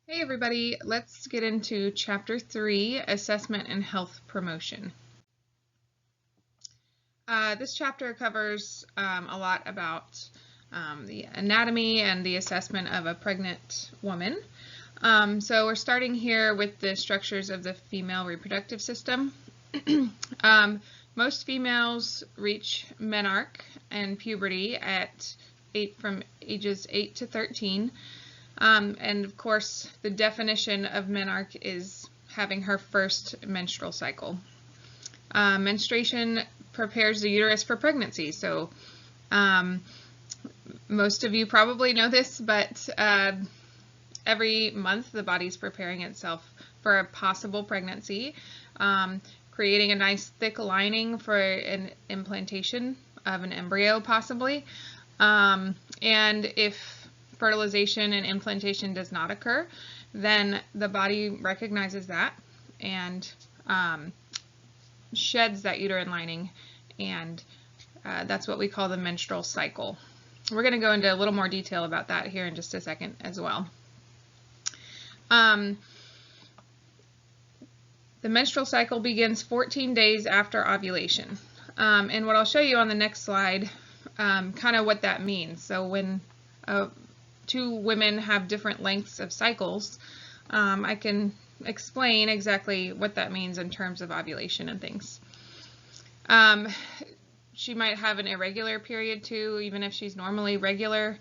Hey everybody, let's get into Chapter 3, Assessment and Health Promotion. This chapter covers a lot about the anatomy and the assessment of a pregnant woman. So we're starting here with the structures of the female reproductive system. Most females reach menarche and puberty from ages 8 to 13. And of course, the definition of menarche is having her first menstrual cycle. Menstruation prepares the uterus for pregnancy. So most of you probably know this, but every month the body's preparing itself for a possible pregnancy, creating a nice thick lining for an implantation of an embryo possibly. And if fertilization and implantation does not occur, then the body recognizes that and sheds that uterine lining, and that's what we call the menstrual cycle. We're going to go into a little more detail about that here in just a second as well. The menstrual cycle begins 14 days after ovulation. And what I'll show you on the next slide, kind of what that means. So when two women have different lengths of cycles, I can explain exactly what that means in terms of ovulation and things. She might have an irregular period too, even if she's normally regular.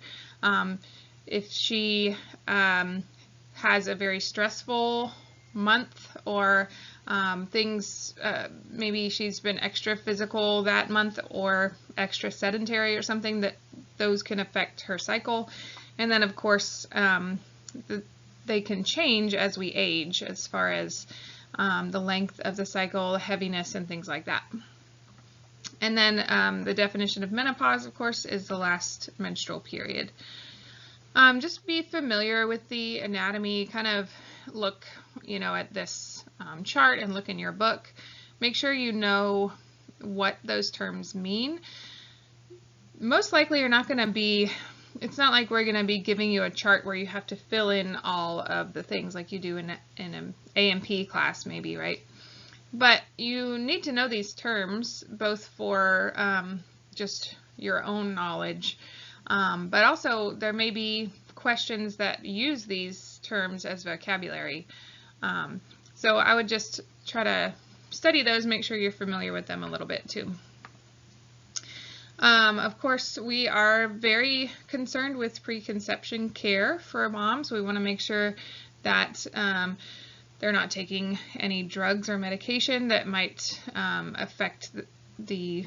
If she has a very stressful month, or maybe she's been extra physical that month or extra sedentary or something, that those can affect her cycle. And then of course they can change as we age, as far as the length of the cycle, the heaviness, and things like that. And then the definition of menopause, of course, is the last menstrual period. Just be familiar with the anatomy, kind of look, at this chart and look in your book. Make sure you know what those terms mean. Most likely you're not going to be, it's not like we're going to be giving you a chart where you have to fill in all of the things like you do in an A&P class maybe, right? But you need to know these terms both for just your own knowledge, but also there may be questions that use these terms as vocabulary. So I would just try to study those, make sure you're familiar with them a little bit too. Of course, we are very concerned with preconception care for moms. We want to make sure that they're not taking any drugs or medication that might affect the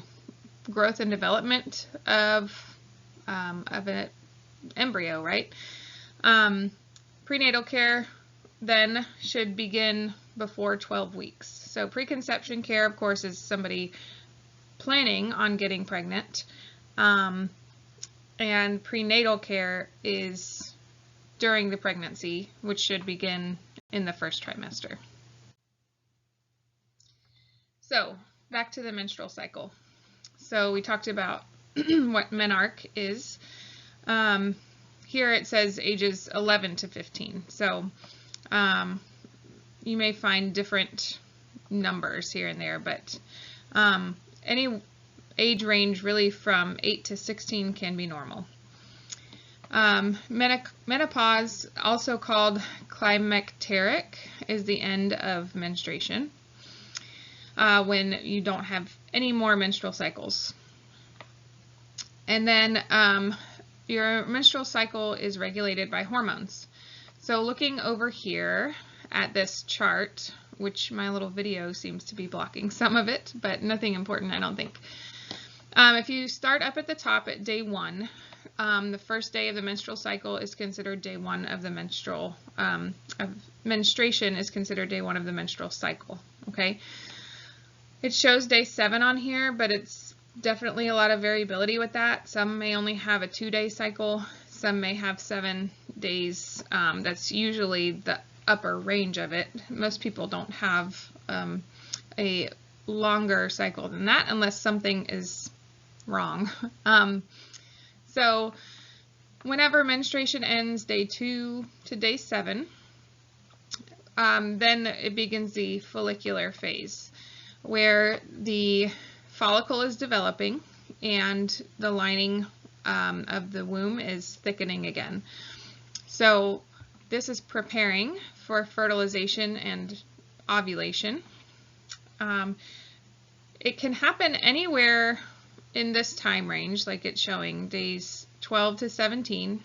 growth and development of an embryo, right? Prenatal care then should begin before 12 weeks. So preconception care, of course, is somebody planning on getting pregnant, and prenatal care is during the pregnancy, which should begin in the first trimester. So back to the menstrual cycle. So we talked about what menarche is. Here it says ages 11 to 15. So you may find different numbers here and there, but any age range really from 8 to 16 can be normal. Menopause, also called climacteric, is the end of menstruation, when you don't have any more menstrual cycles. And then your menstrual cycle is regulated by hormones. So looking over here at this chart, which my little video seems to be blocking some of it, but nothing important, I don't think. If you start up at the top at day 1, the first day of the menstrual cycle is considered day 1 of the menstruation is considered day 1 of the menstrual cycle. Okay, it shows day 7 on here, but it's definitely a lot of variability with that. Some may only have a 2-day cycle, some may have 7 days. That's usually the upper range of it. Most people don't have a longer cycle than that unless something is wrong. So whenever menstruation ends day 2 to day 7, then it begins the follicular phase, where the follicle is developing and the lining of the womb is thickening again. So this is preparing for fertilization and ovulation. It can happen anywhere in this time range, like it's showing days 12 to 17.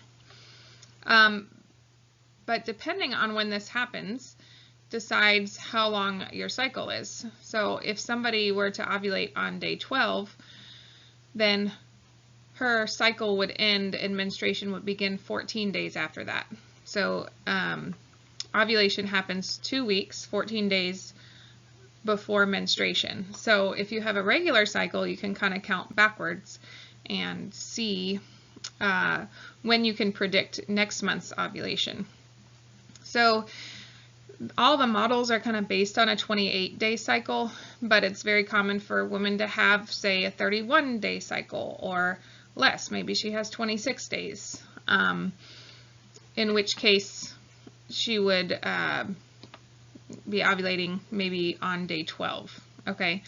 But depending on when this happens, decides how long your cycle is. So if somebody were to ovulate on day 12, then her cycle would end and menstruation would begin 14 days after that. So ovulation happens 2 weeks, 14 days before menstruation. So if you have a regular cycle, you can kind of count backwards and see when you can predict next month's ovulation. So all the models are kind of based on a 28-day cycle, but it's very common for women to have, say, a 31-day cycle or less. Maybe she has 26 days, in which case she would be ovulating maybe on day 12. Okay,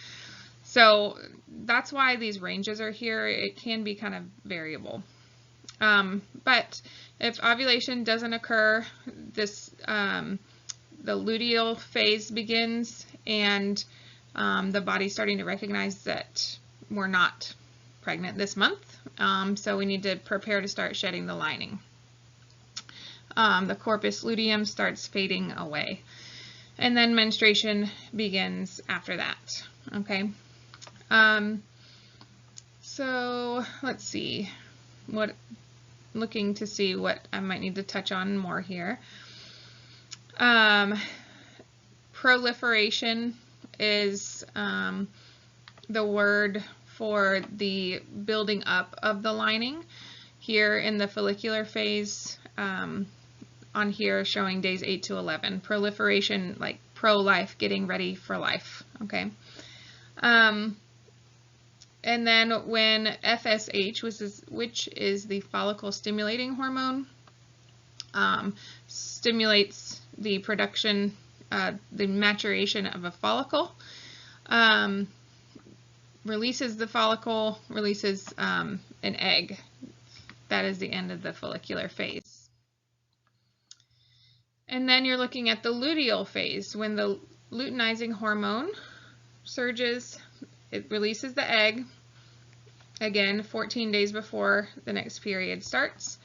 so that's why these ranges are here. It can be kind of variable. But if ovulation doesn't occur, this the luteal phase begins, and the body's starting to recognize that we're not pregnant this month, so we need to prepare to start shedding the lining. The corpus luteum starts fading away, and then menstruation begins after that. Okay, so let's see, looking to see what I might need to touch on more here. Proliferation is the word for the building up of the lining. Here in the follicular phase, on here showing days 8 to 11. Proliferation, like pro-life, getting ready for life. Okay. And then when FSH, which is the follicle stimulating hormone, stimulates the production, the maturation of a follicle, releases the follicle, releases an egg. That is the end of the follicular phase. And then you're looking at the luteal phase. When the luteinizing hormone surges, it releases the egg, again 14 days before the next period starts.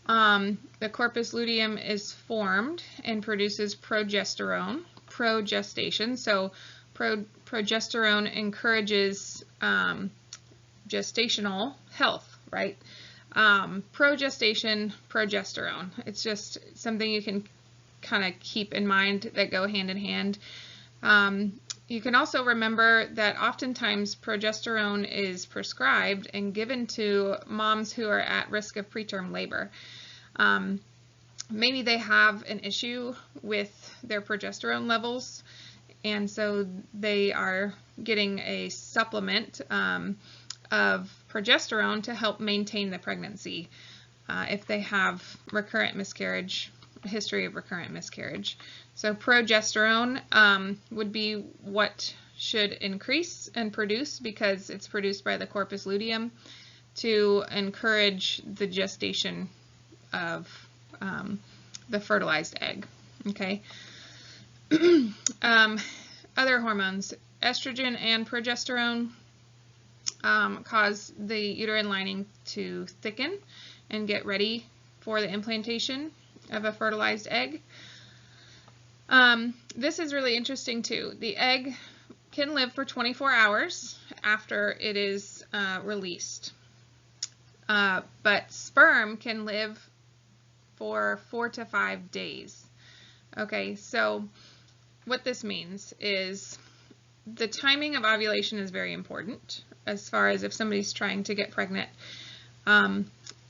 The corpus luteum is formed and produces progesterone, progestation. So progesterone encourages gestational health, right? Progestation, progesterone. It's just something you can kind of keep in mind that go hand in hand. You can also remember that oftentimes progesterone is prescribed and given to moms who are at risk of preterm labor. Maybe they have an issue with their progesterone levels, and so they are getting a supplement of progesterone to help maintain the pregnancy if they have recurrent miscarriage, a history of recurrent miscarriage. So progesterone would be what should increase and produce, because it's produced by the corpus luteum to encourage the gestation of the fertilized egg. Okay. Other hormones, estrogen and progesterone, cause the uterine lining to thicken and get ready for the implantation of a fertilized egg. This is really interesting too. The egg can live for 24 hours after it is released, but sperm can live for 4 to 5 days. Okay, so what this means is the timing of ovulation is very important as far as if somebody's trying to get pregnant,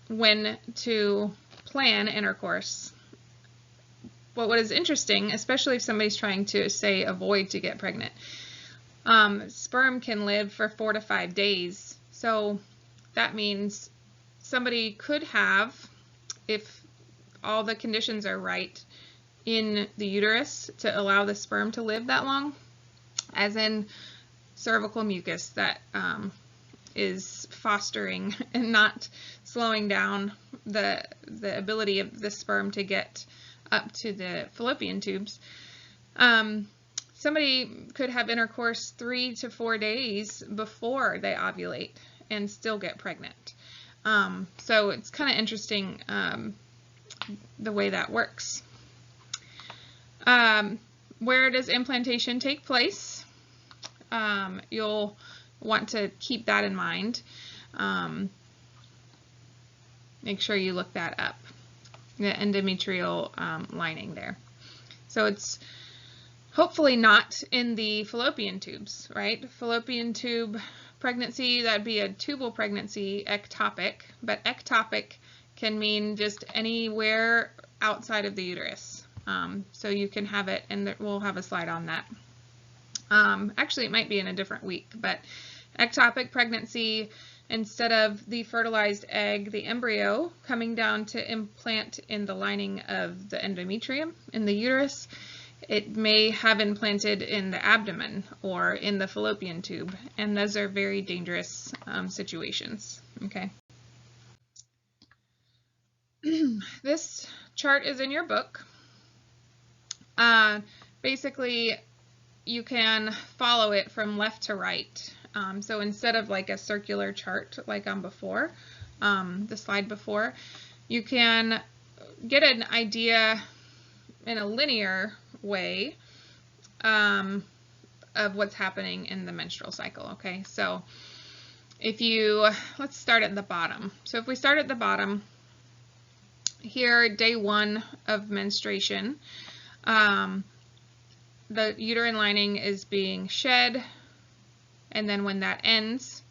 when to plan intercourse. But what is interesting, especially if somebody's trying to, say, avoid to get pregnant, sperm can live for 4 to 5 days. So that means somebody could have, if all the conditions are right, in the uterus to allow the sperm to live that long, as in cervical mucus that is fostering and not slowing down the ability of the sperm to get up to the fallopian tubes. Somebody could have intercourse 3 to 4 days before they ovulate and still get pregnant. So it's kind of interesting the way that works. Where does implantation take place? You'll want to keep that in mind. Make sure you look that up, the endometrial lining there. So it's hopefully not in the fallopian tubes, right? Fallopian tube pregnancy, that'd be a tubal pregnancy, ectopic, but ectopic can mean just anywhere outside of the uterus. So you can have it, and we'll have a slide on that. Actually, it might be in a different week, but ectopic pregnancy, instead of the fertilized egg, the embryo coming down to implant in the lining of the endometrium in the uterus, it may have implanted in the abdomen or in the fallopian tube, and those are very dangerous situations. Okay. This chart is in your book. Basically, you can follow it from left to right. So instead of like a circular chart like on before, the slide before, you can get an idea in a linear way of what's happening in the menstrual cycle. Okay, so if you, let's start at the bottom. So if we start at the bottom, here, day 1 of menstruation, the uterine lining is being shed, and then when that ends,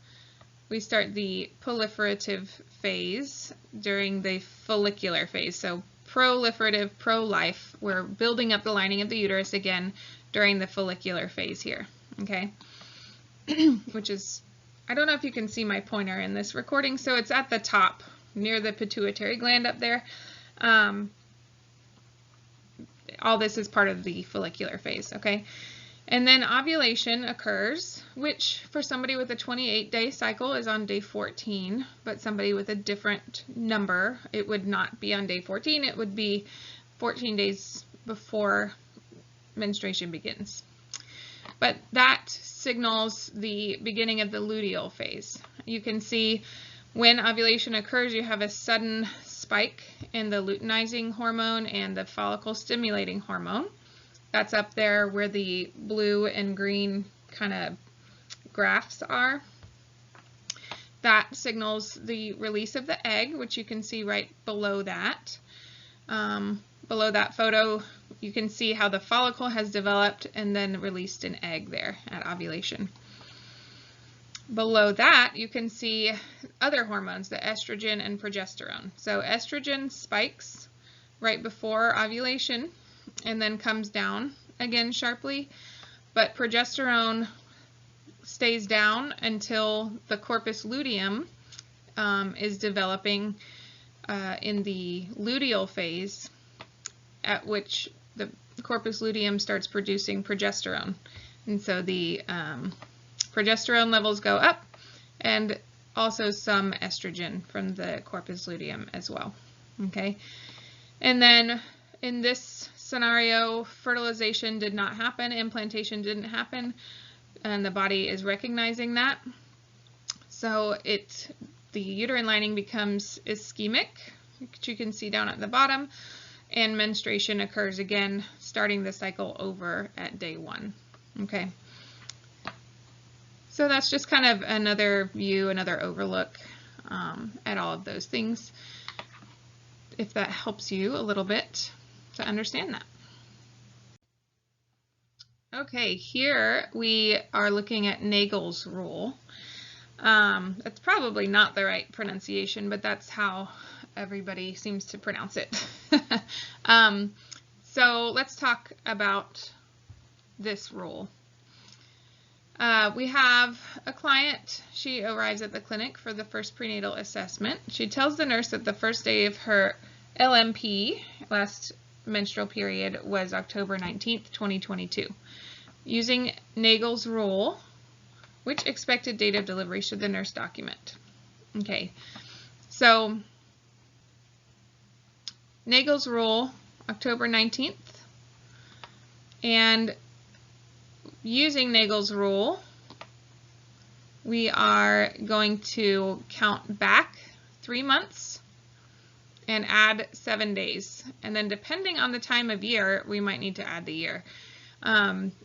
we start the proliferative phase during the follicular phase. So proliferative, pro-life, we're building up the lining of the uterus again during the follicular phase here, okay? Which is, I don't know if you can see my pointer in this recording, so it's at the top near the pituitary gland up there. All this is part of the follicular phase, okay? And then ovulation occurs, which for somebody with a 28-day cycle is on day 14, but somebody with a different number, it would not be on day 14, it would be 14 days before menstruation begins. But that signals the beginning of the luteal phase. You can see when ovulation occurs, you have a sudden spike in the luteinizing hormone and the follicle stimulating hormone. That's up there where the blue and green kind of graphs are. That signals the release of the egg, which you can see right below that. Below that photo, you can see how the follicle has developed and then released an egg there at ovulation. Below that, you can see other hormones, the estrogen and progesterone. So estrogen spikes right before ovulation and then comes down again sharply, but progesterone stays down until the corpus luteum is developing in the luteal phase, at which the corpus luteum starts producing progesterone. And so the progesterone levels go up, and also some estrogen from the corpus luteum as well. Okay, and then in this scenario, fertilization did not happen, implantation didn't happen, and the body is recognizing that. So the uterine lining becomes ischemic, which you can see down at the bottom, and menstruation occurs again, starting the cycle over at day 1. Okay. So that's just kind of another view, another overlook at all of those things, if that helps you a little bit to understand that. Okay, here we are looking at Nagel's rule. That's probably not the right pronunciation, but that's how everybody seems to pronounce it. So let's talk about this rule. We have a client. She arrives at the clinic for the first prenatal assessment. She tells the nurse that the first day of her LMP, last menstrual period was October 19th, 2022. Using Nagel's rule, which expected date of delivery should the nurse document? Okay, so Nagel's rule, October 19th, and using Nagel's rule, we are going to count back 3 months and add 7 days. And then depending on the time of year, we might need to add the year.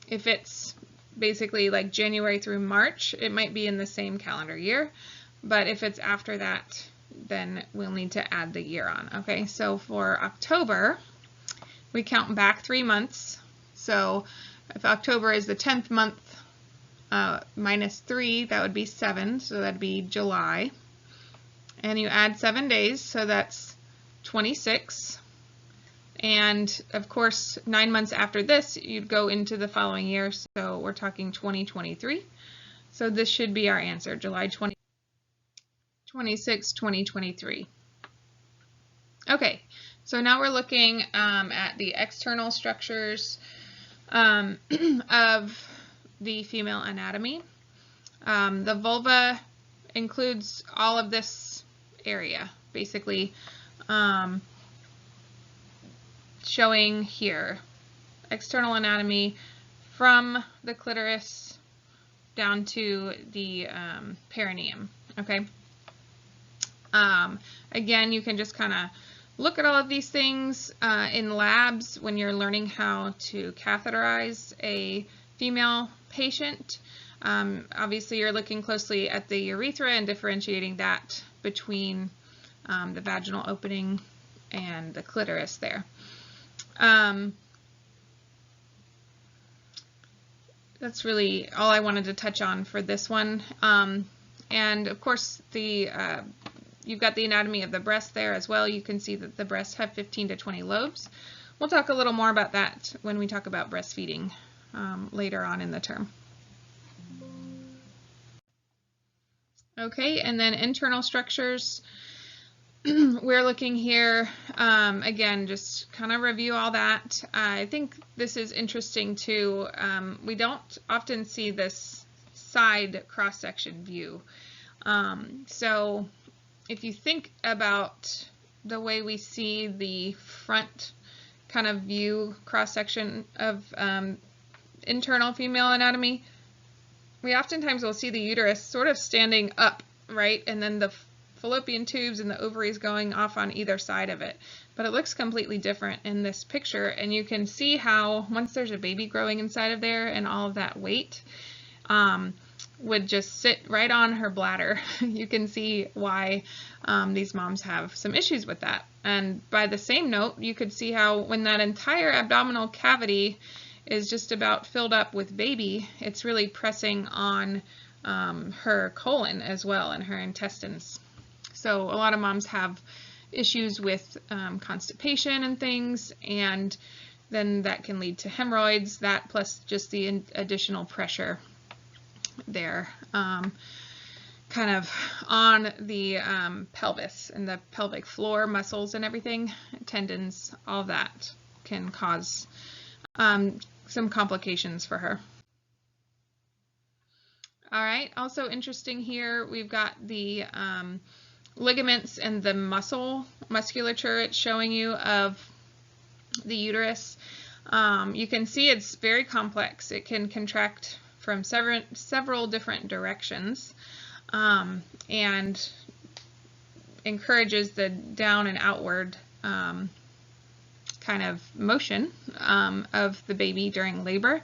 If it's basically like January through March, it might be in the same calendar year. But if it's after that, then we'll need to add the year on. Okay, so for October, we count back 3 months. So if October is the 10th month, minus 3, that would be 7, so that'd be July. And you add 7 days, so that's 26. And of course, 9 months after this, you'd go into the following year, so we're talking 2023. So this should be our answer, July 26, 2023. Okay, so now we're looking at the external structures of the female anatomy. The vulva includes all of this area, basically showing here external anatomy from the clitoris down to the perineum. Okay. Again, you can just kind of look at all of these things in labs when you're learning how to catheterize a female patient. Obviously, you're looking closely at the urethra and differentiating that between the vaginal opening and the clitoris there. That's really all I wanted to touch on for this one. And of course, you've got the anatomy of the breast there as well. You can see that the breasts have 15 to 20 lobes. We'll talk a little more about that when we talk about breastfeeding later on in the term. Okay, and then internal structures. We're looking here, again, just kind of review all that. I think this is interesting too. We don't often see this side cross-section view. So if you think about the way we see the front kind of view cross-section of internal female anatomy, we oftentimes will see the uterus sort of standing up, right? And then the fallopian tubes and the ovaries going off on either side of it. But it looks completely different in this picture, and you can see how once there's a baby growing inside of there and all of that weight would just sit right on her bladder. You can see why these moms have some issues with that. And by the same note, you could see how when that entire abdominal cavity is just about filled up with baby, it's really pressing on her colon as well and her intestines. So a lot of moms have issues with constipation and things, and then that can lead to hemorrhoids, that plus just the additional pressure there kind of on the pelvis and the pelvic floor muscles and everything, tendons, all that can cause some complications for her. All right, also interesting here, we've got the ligaments and the musculature it's showing you of the uterus. You can see it's very complex. It can contract from several different directions and encourages the down and outward kind of motion of the baby during labor.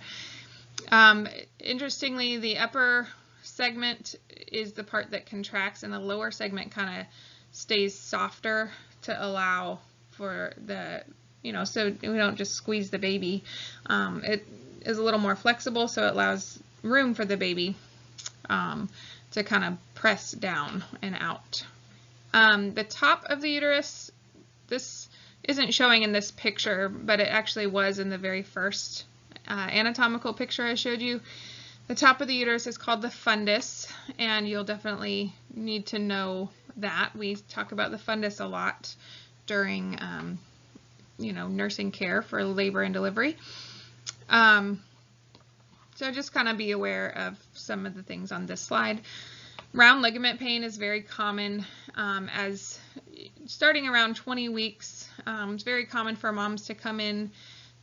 Interestingly, the upper segment is the part that contracts, and the lower segment kind of stays softer to allow for the, so we don't just squeeze the baby. It is a little more flexible, so it allows room for the baby to kind of press down and out. The top of the uterus, this isn't showing in this picture, but it actually was in the very first anatomical picture I showed you. The top of the uterus is called the fundus, and you'll definitely need to know that. We talk about the fundus a lot during nursing care for labor and delivery. So just kind of be aware of some of the things on this slide. Round ligament pain is very common as starting around 20 weeks. It's very common for moms to come in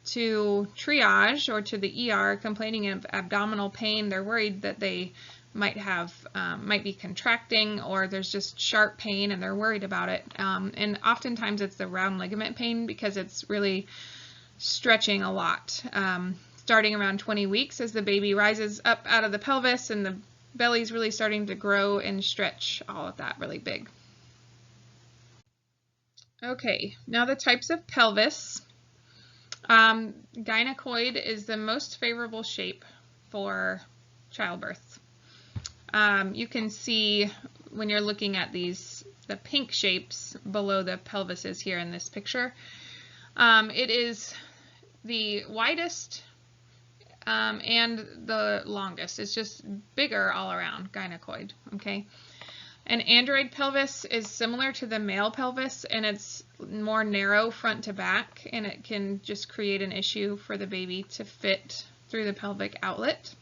to triage or to the ER complaining of abdominal pain. They're worried that they might be contracting, or there's just sharp pain and they're worried about it. And oftentimes it's the round ligament pain because it's really stretching a lot. Starting around 20 weeks as the baby rises up out of the pelvis and the belly's really starting to grow and stretch all of that really big. Okay, now the types of pelvis. Gynecoid is the most favorable shape for childbirth. You can see when you're looking at the pink shapes below the pelvises here in this picture. It is the widest and the longest. It's just bigger all around, gynecoid, okay? An android pelvis is similar to the male pelvis, and it's more narrow front to back, and it can just create an issue for the baby to fit through the pelvic outlet.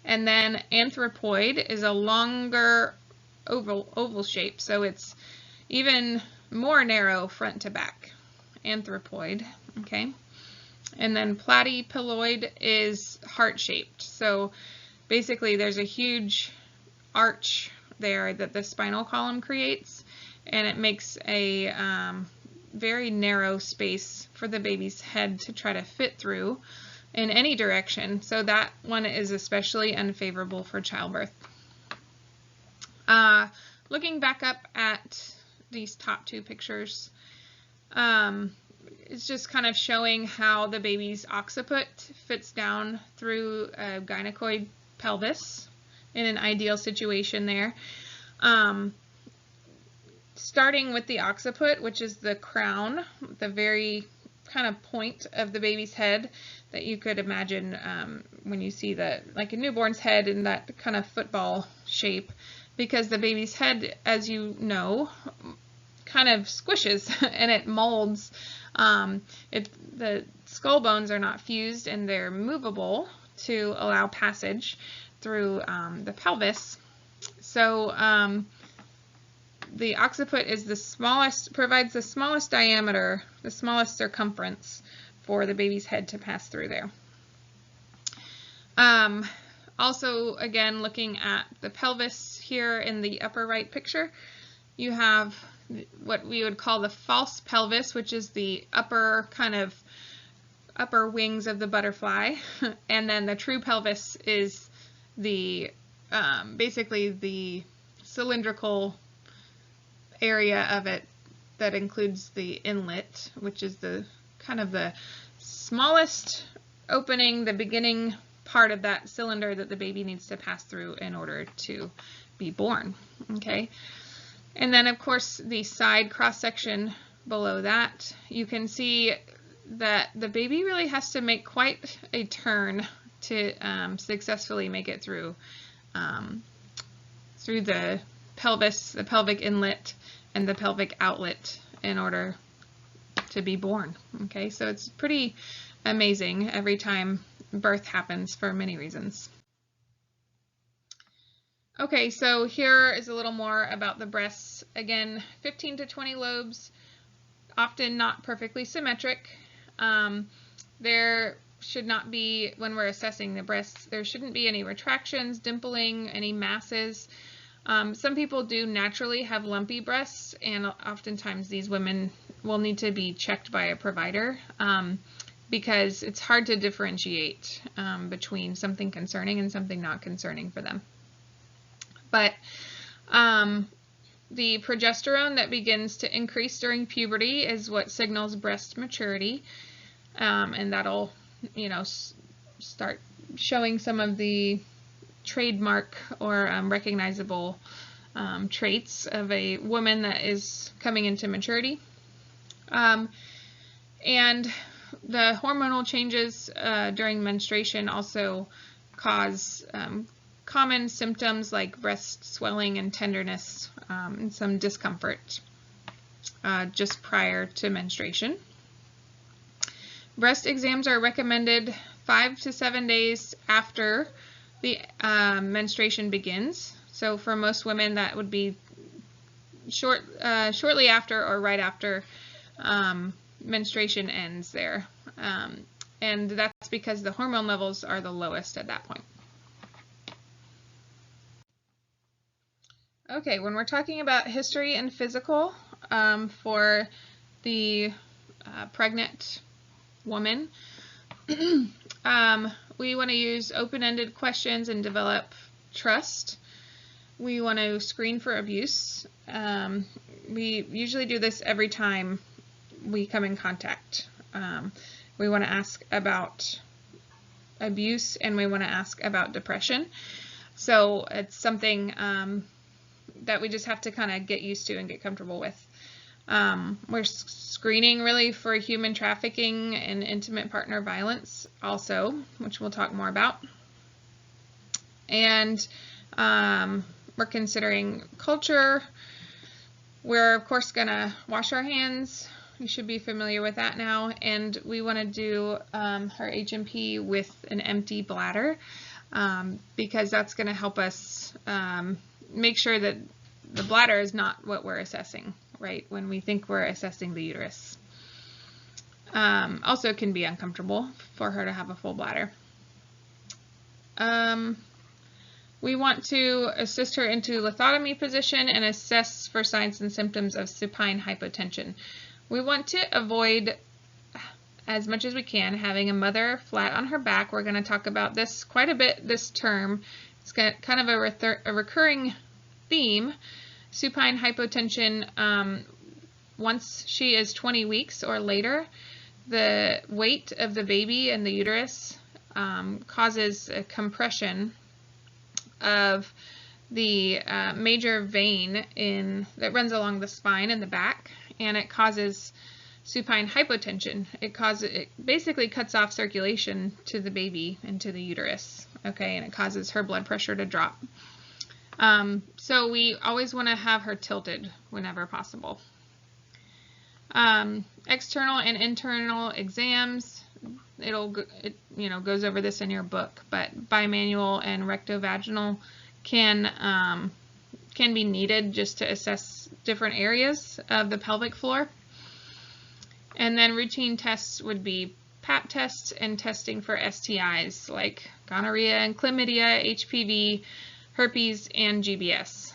And then anthropoid is a longer oval shape, so it's even more narrow front to back, anthropoid, okay? And then platyploid is heart-shaped. So basically there's a huge arch there that the spinal column creates, and it makes a very narrow space for the baby's head to try to fit through in any direction. So that one is especially unfavorable for childbirth. Looking back up at these top two pictures, it's just kind of showing how the baby's occiput fits down through a gynecoid pelvis in an ideal situation there. Starting with the occiput, which is the crown, the very kind of point of the baby's head that you could imagine when you see like a newborn's head in that kind of football shape, because the baby's head, as you know, kind of squishes and it molds. The skull bones are not fused and they're movable to allow passage through the pelvis. So the occiput is the smallest, provides the smallest diameter, the smallest circumference for the baby's head to pass through there. Also, again, looking at the pelvis here in the upper right picture, you have what we would call the false pelvis, which is the upper wings of the butterfly, and then the true pelvis is the basically the cylindrical area of it that includes the inlet, which is the kind of the smallest opening, the beginning part of that cylinder that the baby needs to pass through in order to be born, okay? And then, of course, the side cross-section below that, you can see that the baby really has to make quite a turn to successfully make it through the pelvis, the pelvic inlet, and the pelvic outlet in order to be born. Okay, so it's pretty amazing every time birth happens for many reasons. Okay, so here is a little more about the breasts. Again, 15 to 20 lobes, often not perfectly symmetric. There should not be, when we're assessing the breasts, there shouldn't be any retractions, dimpling, any masses. Some people do naturally have lumpy breasts, and oftentimes these women will need to be checked by a provider because it's hard to differentiate between something concerning and something not concerning for them. But the progesterone that begins to increase during puberty is what signals breast maturity, and that'll, start showing some of the trademark or recognizable traits of a woman that is coming into maturity. And the hormonal changes during menstruation also cause common symptoms like breast swelling and tenderness and some discomfort. just prior to menstruation. Breast exams are recommended 5 to 7 days after the menstruation begins. So for most women, that would be shortly after or right after menstruation ends there. And that's because the hormone levels are the lowest at that point. Okay, when we're talking about history and physical for the pregnant woman, we want to use open-ended questions and develop trust. We want to screen for abuse. We usually do this every time we come in contact. We want to ask about abuse, and we want to ask about depression. So it's something that we just have to kind of get used to and get comfortable with. We're screening really for human trafficking and intimate partner violence also, which we'll talk more about. And we're considering culture. We're of course going to wash our hands. You should be familiar with that now. And we want to do her H&P with an empty bladder because that's going to help us make sure that the bladder is not what we're assessing, right, when we think we're assessing the uterus. Also, it can be uncomfortable for her to have a full bladder. We want to assist her into lithotomy position and assess for signs and symptoms of supine hypotension. We want to avoid, as much as we can, having a mother flat on her back. We're going to talk about this quite a bit this term. It's got kind of a recurring theme. Supine hypotension, once she is 20 weeks or later, the weight of the baby in the uterus causes a compression of the major vein that runs along the spine in the back, and it causes supine hypotension. It basically cuts off circulation to the baby and to the uterus, okay, and it causes her blood pressure to drop. So we always want to have her tilted whenever possible. External and internal exams, it goes over this in your book, but bimanual and rectovaginal can be needed just to assess different areas of the pelvic floor. And then routine tests would be Pap tests and testing for STIs like gonorrhea and chlamydia, HPV, herpes, and GBS.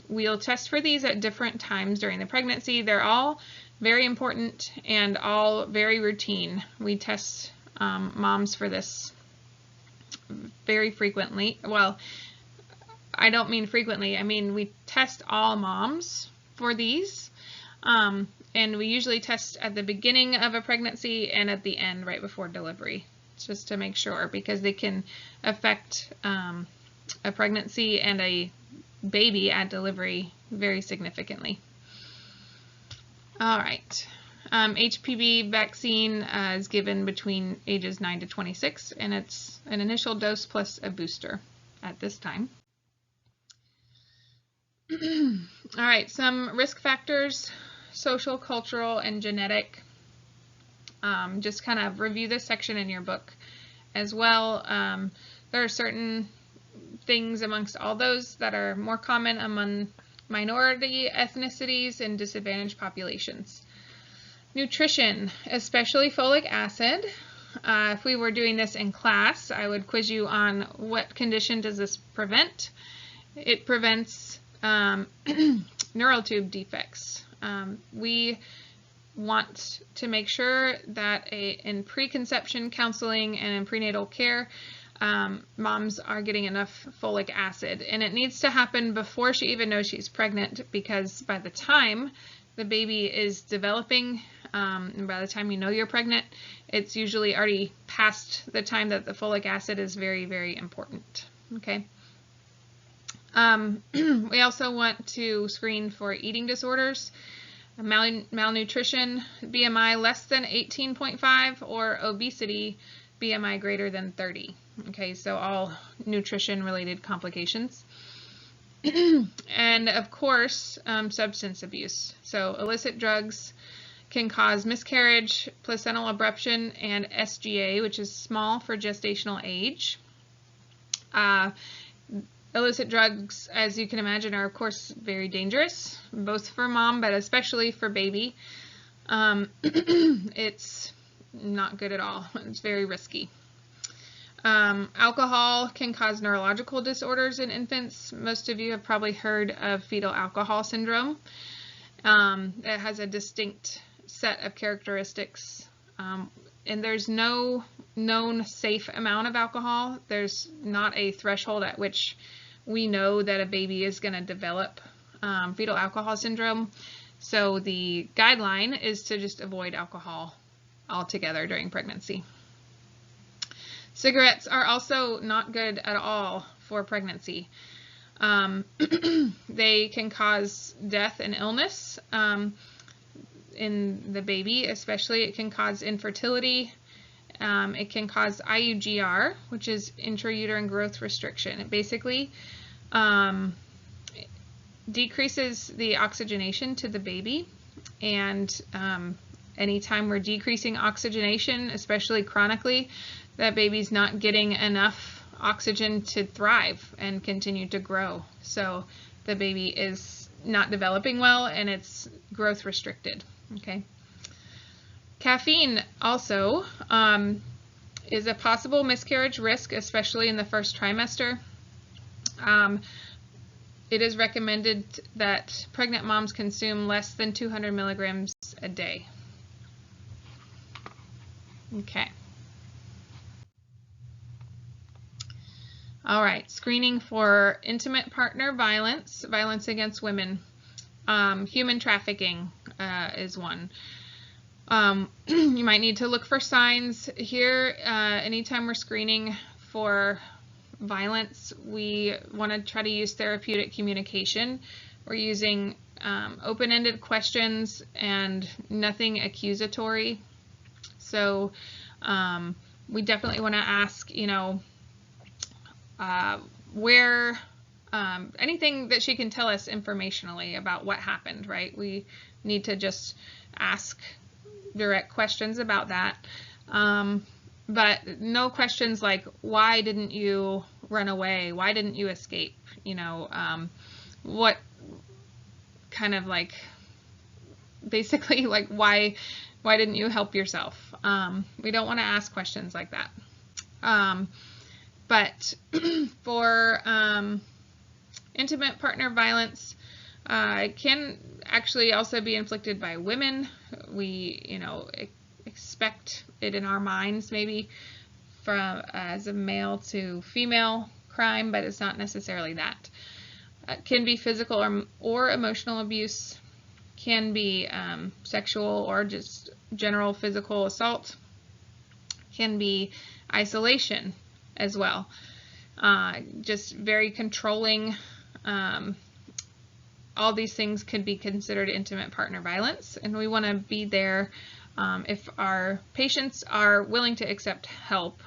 We'll test for these at different times during the pregnancy. They're all very important and all very routine. We test moms for this very frequently. Well, I don't mean frequently. I mean we test all moms for these. And we usually test at the beginning of a pregnancy and at the end right before delivery, just to make sure, because they can affect a pregnancy and a baby at delivery very significantly. All right. HPV vaccine is given between ages 9 to 26, and it's an initial dose plus a booster at this time. All right, some risk factors, social, cultural, and genetic. Just kind of review this section in your book as well. There are certain things amongst all those that are more common among minority ethnicities and disadvantaged populations. Nutrition, especially folic acid. If we were doing this in class, I would quiz you on what condition does this prevent. It prevents neural tube defects. We want to make sure that in preconception counseling and in prenatal care, moms are getting enough folic acid, and it needs to happen before she even knows she's pregnant, because by the time the baby is developing, and by the time you know you're pregnant, it's usually already past the time that the folic acid is very, very important. Okay. We also want to screen for eating disorders, malnutrition, BMI less than 18.5, or obesity, BMI greater than 30. Okay, so all nutrition-related complications. And of course, substance abuse. So illicit drugs can cause miscarriage, placental abruption, and SGA, which is small for gestational age. Illicit drugs, as you can imagine, are of course very dangerous, both for mom, but especially for baby. It's not good at all. It's very risky. Alcohol can cause neurological disorders in infants. Most of you have probably heard of fetal alcohol syndrome. It has a distinct set of characteristics, and there's no known safe amount of alcohol. There's not a threshold at which we know that a baby is going to develop fetal alcohol syndrome. So the guideline is to just avoid alcohol altogether during pregnancy. Cigarettes are also not good at all for pregnancy. They can cause death and illness in the baby, especially. It can cause infertility. It can cause IUGR, which is intrauterine growth restriction. It basically decreases the oxygenation to the baby, and anytime we're decreasing oxygenation, especially chronically, that baby's not getting enough oxygen to thrive and continue to grow. So the baby is not developing well, and it's growth restricted. Okay. Caffeine also is a possible miscarriage risk, especially in the first trimester. It is recommended that pregnant moms consume less than 200 milligrams a day. Okay. All right, screening for intimate partner violence, violence against women. Human trafficking is one. You might need to look for signs here. Anytime we're screening for violence, we want to try to use therapeutic communication. We're using open-ended questions and nothing accusatory. So we definitely want to ask, where anything that she can tell us informationally about what happened, right? We need to just ask direct questions about that. But no questions like, why didn't you run away? Why didn't you escape? What kind of like, basically like, why didn't you help yourself? We don't want to ask questions like that. But for intimate partner violence, it can actually also be inflicted by women. We, expect it in our minds maybe from as a male to female crime, but it's not necessarily that. It can be physical or emotional abuse, can be sexual or just general physical assault, can be isolation as well, just very controlling. All these things could be considered intimate partner violence, and we want to be there if our patients are willing to accept help.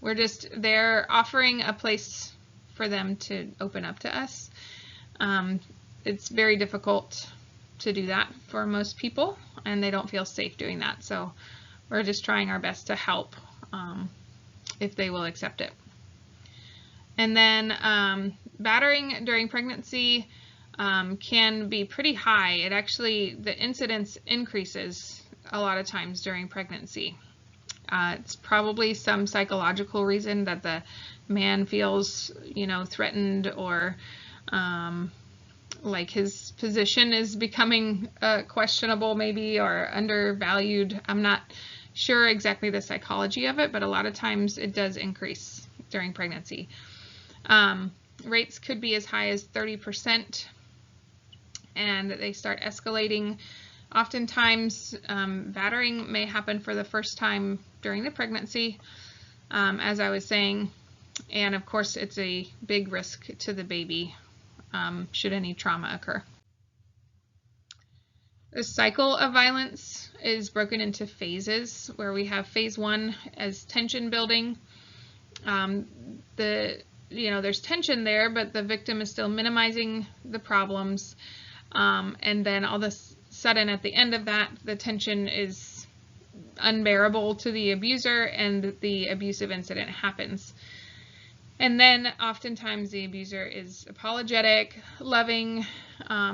We're just there offering a place for them to open up to us. It's very difficult to do that for most people, and they don't feel safe doing that. So we're just trying our best to help if they will accept it. And then battering during pregnancy can be pretty high. It actually, the incidence increases a lot of times during pregnancy. It's probably some psychological reason that the man feels, threatened, or like his position is becoming questionable maybe, or undervalued. I'm not sure exactly the psychology of it, but a lot of times it does increase during pregnancy. Rates could be as high as 30%, and they start escalating. Oftentimes, battering may happen for the first time during the pregnancy, as I was saying, and of course it's a big risk to the baby should any trauma occur. The cycle of violence is broken into phases, where we have phase 1 as tension building. The there's tension there, but the victim is still minimizing the problems. And then all of a sudden at the end of that, the tension is unbearable to the abuser and the abusive incident happens. And then oftentimes the abuser is apologetic, loving,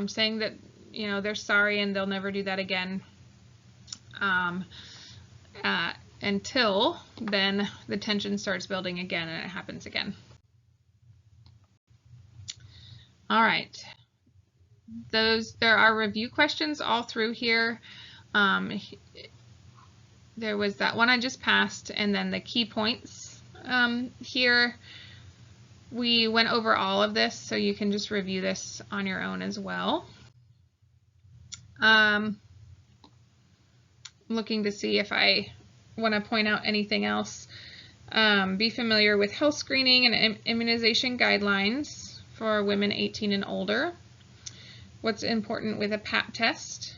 saying that, they're sorry and they'll never do that again. Until then the tension starts building again and it happens again. All right. There are review questions all through here. There was that one I just passed, and then the key points here. We went over all of this, so you can just review this on your own as well. I'm looking to see if I want to point out anything else. Be familiar with health screening and immunization guidelines for women 18 and older. What's important with a Pap test?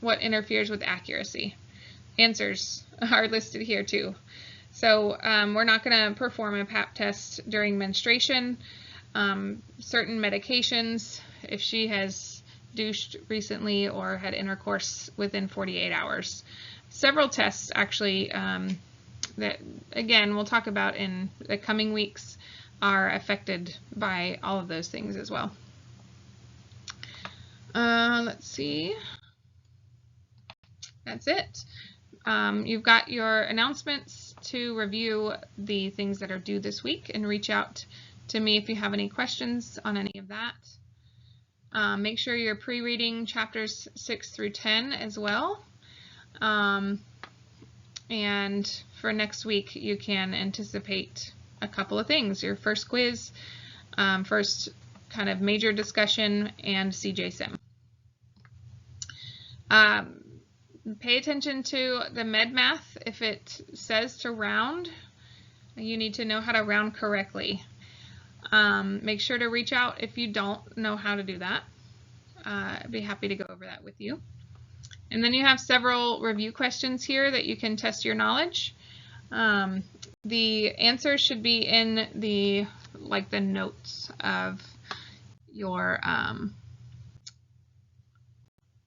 What interferes with accuracy? Answers are listed here too. So we're not going to perform a Pap test during menstruation. Certain medications, if she has douched recently or had intercourse within 48 hours. Several tests actually that, again, we'll talk about in the coming weeks are affected by all of those things as well. Let's see. That's it. You've got your announcements to review the things that are due this week, and reach out to me if you have any questions on any of that. Make sure you're pre-reading chapters 6 through 10 as well. And for next week, you can anticipate a couple of things. Your first quiz, first kind of major discussion, and CJ Sim. Pay attention to the med math. If it says to round, you need to know how to round correctly. Make sure to reach out if you don't know how to do that. I'd be happy to go over that with you. And then you have several review questions here that you can test your knowledge. The answers should be in the notes of your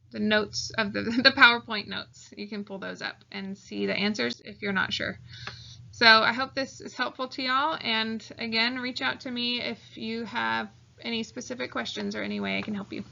the notes of the PowerPoint notes. You can pull those up and see the answers if you're not sure. So I hope this is helpful to y'all, and again, reach out to me if you have any specific questions or any way I can help you.